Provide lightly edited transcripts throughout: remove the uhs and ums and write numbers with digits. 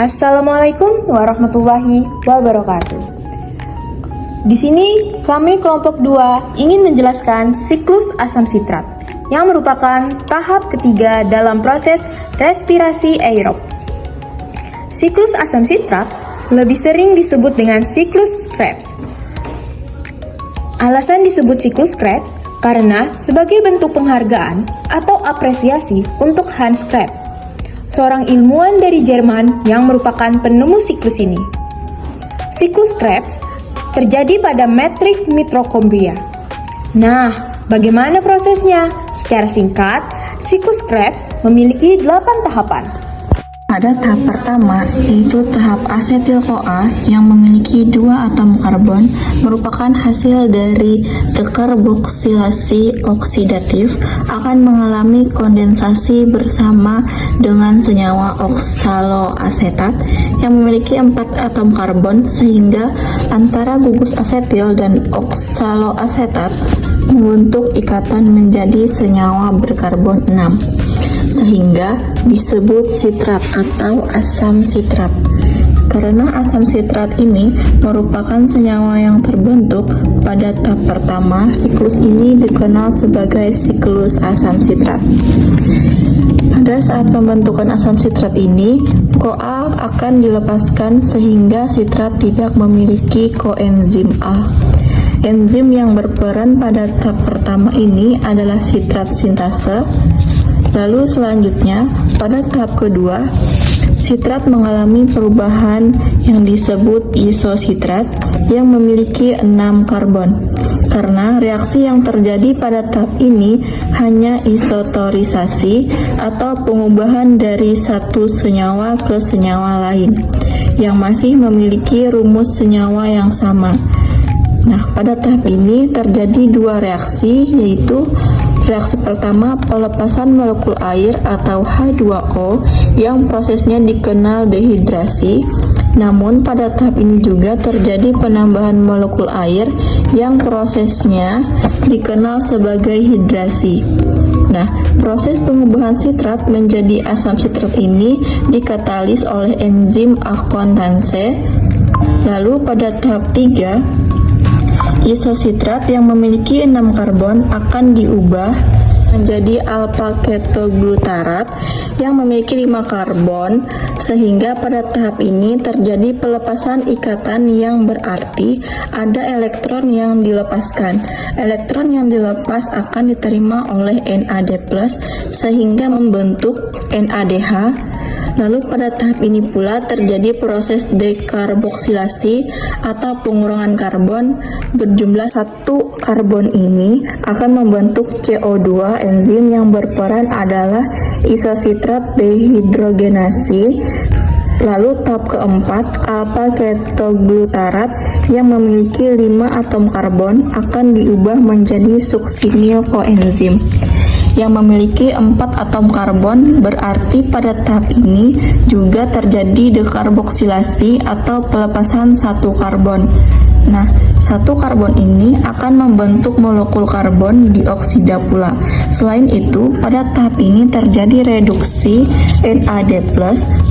Assalamualaikum warahmatullahi wabarakatuh. Di sini kami kelompok 2 ingin menjelaskan siklus asam sitrat yang merupakan tahap ketiga dalam proses respirasi aerob. Siklus asam sitrat lebih sering disebut dengan siklus Krebs. Alasan disebut siklus Krebs karena sebagai bentuk penghargaan atau apresiasi untuk Hans Krebs, seorang ilmuwan dari Jerman yang merupakan penemu siklus ini. Siklus Krebs terjadi pada metrik mitokondria. Nah, bagaimana prosesnya? Secara singkat, siklus Krebs memiliki 8 tahapan. Pada tahap pertama, yaitu tahap asetil-CoA yang memiliki 2 atom karbon, merupakan hasil dari dekarboksilasi oksidatif, akan mengalami kondensasi bersama dengan senyawa oksaloasetat yang memiliki 4 atom karbon, sehingga antara gugus asetil dan oksaloasetat membentuk ikatan menjadi senyawa berkarbon 6, sehingga disebut sitrat atau asam sitrat. Karena asam sitrat ini merupakan senyawa yang terbentuk pada tahap pertama, siklus ini dikenal sebagai siklus asam sitrat. Pada saat pembentukan asam sitrat ini, CoA akan dilepaskan sehingga sitrat tidak memiliki koenzim A. Enzim yang berperan pada tahap pertama ini adalah sitrat sintase. Lalu selanjutnya, pada tahap kedua, sitrat mengalami perubahan yang disebut isositrat yang memiliki 6 karbon. Karena reaksi yang terjadi pada tahap ini hanya isotorisasi atau pengubahan dari satu senyawa ke senyawa lain yang masih memiliki rumus senyawa yang sama. Nah, pada tahap ini terjadi 2 reaksi, yaitu reaksi pertama, pelepasan molekul air atau H2O yang prosesnya dikenal dehidrasi. Namun pada tahap ini juga terjadi penambahan molekul air yang prosesnya dikenal sebagai hidrasi. Nah, proses pengubahan sitrat menjadi asam sitrat ini dikatalis oleh enzim akontase. Lalu pada tahap 3, isositrat yang memiliki 6 karbon akan diubah menjadi alpha-ketoglutarat yang memiliki 5 karbon, sehingga pada tahap ini terjadi pelepasan ikatan yang berarti ada elektron yang dilepaskan. Elektron yang dilepas akan diterima oleh NAD+, sehingga membentuk NADH. Lalu pada tahap ini pula terjadi proses dekarboksilasi atau pengurangan karbon berjumlah 1 karbon ini akan membentuk CO2. Enzim yang berperan adalah isositrat dehidrogenasi. Lalu tahap keempat, alpha-ketoglutarat yang memiliki 5 atom karbon akan diubah menjadi suksinil koenzim yang memiliki 4 atom karbon. Berarti pada tahap ini juga terjadi dekarboksilasi atau pelepasan 1 karbon. Nah, 1 karbon ini akan membentuk molekul karbon dioksida pula. Selain itu, pada tahap ini terjadi reduksi NAD+,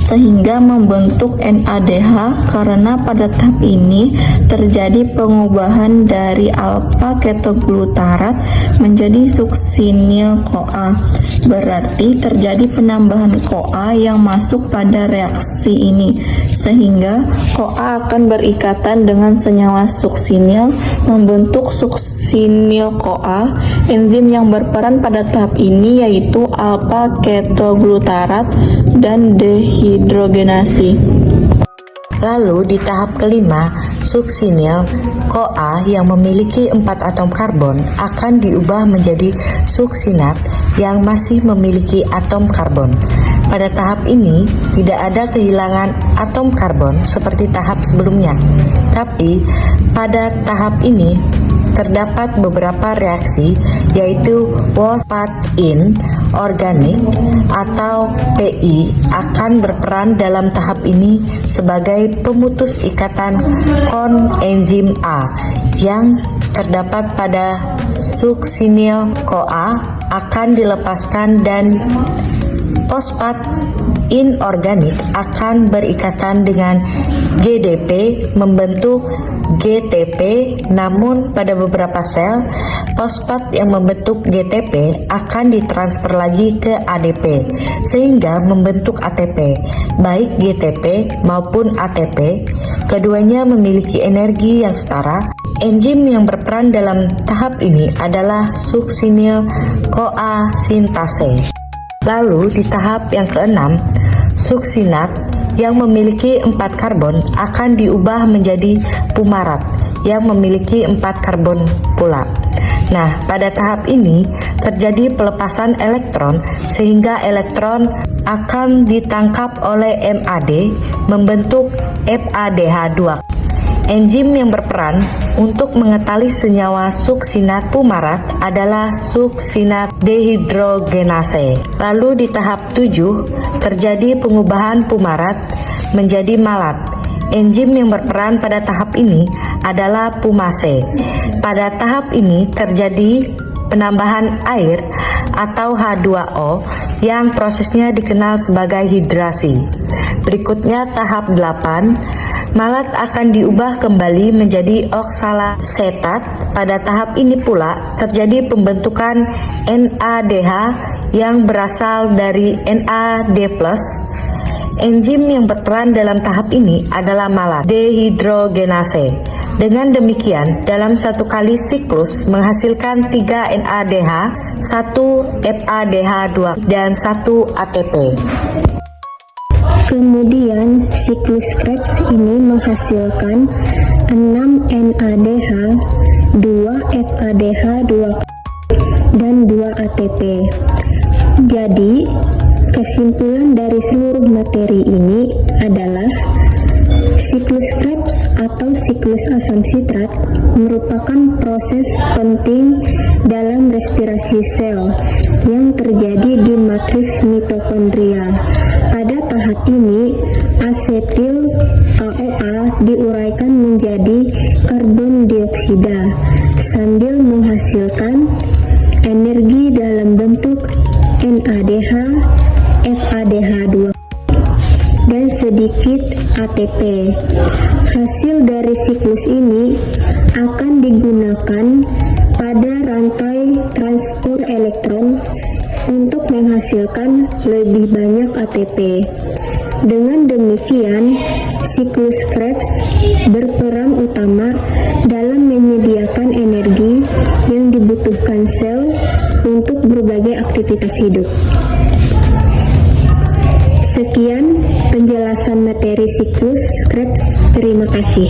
sehingga membentuk NADH karena pada tahap ini terjadi pengubahan dari alpha-ketoglutarat menjadi suksinil CoA. Berarti terjadi penambahan CoA yang masuk pada reaksi ini, sehingga CoA akan berikatan dengan senyawa suksinil membentuk suksinil CoA. Enzim yang berperan pada tahap ini yaitu alpha-ketoglutarat dan dehidrogenasi. Lalu di tahap kelima, suksinil CoA yang memiliki 4 atom karbon akan diubah menjadi suksinat yang masih memiliki atom karbon. Pada tahap ini tidak ada kehilangan atom karbon seperti tahap sebelumnya. Tapi pada tahap ini terdapat beberapa reaksi, yaitu fosfat-in organik atau PI akan berperan dalam tahap ini sebagai pemutus ikatan koenzim A yang terdapat pada suksinil CoA akan dilepaskan dan fosfat inorganik akan berikatan dengan GDP membentuk GTP, namun pada beberapa sel, fosfat yang membentuk GTP akan ditransfer lagi ke ADP sehingga membentuk ATP. Baik GTP maupun ATP, keduanya memiliki energi yang setara. Enzim yang berperan dalam tahap ini adalah suksinil CoA sintase. Lalu di tahap yang keenam, suksinat yang memiliki 4 karbon akan diubah menjadi pumarat yang memiliki 4 karbon pula. Nah, pada tahap ini terjadi pelepasan elektron sehingga elektron akan ditangkap oleh MAD membentuk FADH2. Enzim yang berperan untuk mengetali senyawa suksinat pumarat adalah suksinat dehidrogenase. Lalu di tahap 7 terjadi pengubahan pumarat menjadi malat. Enzim yang berperan pada tahap ini adalah pumase. Pada tahap ini terjadi penambahan air atau H2O yang prosesnya dikenal sebagai hidrasi. Berikutnya tahap 8, malat akan diubah kembali menjadi oksalasetat. Pada tahap ini pula terjadi pembentukan NADH yang berasal dari NAD+. Enzim yang berperan dalam tahap ini adalah malat dehidrogenase. Dengan demikian, dalam satu kali siklus menghasilkan 3 NADH, 1 FADH2, dan 1 ATP. Kemudian siklus Krebs ini menghasilkan 6 NADH, 2 FADH2 dan 2 ATP. Jadi, kesimpulan dari seluruh materi ini adalah siklus Krebs atau siklus asam sitrat merupakan proses penting dalam respirasi sel yang terjadi di matriks mitokondria. Pada tahap ini, asetil AOA diuraikan menjadi karbon dioksida sambil menghasilkan energi dalam bentuk NADH, FADH2 dan sedikit ATP. Hasil dari siklus ini akan digunakan pada rantai transport elektron untuk menghasilkan lebih banyak ATP. Dengan demikian, siklus Krebs berperan utama dalam menyediakan energi yang dibutuhkan sel untuk berbagai aktivitas hidup. Sekian penjelasan materi siklus Krebs. Terima kasih.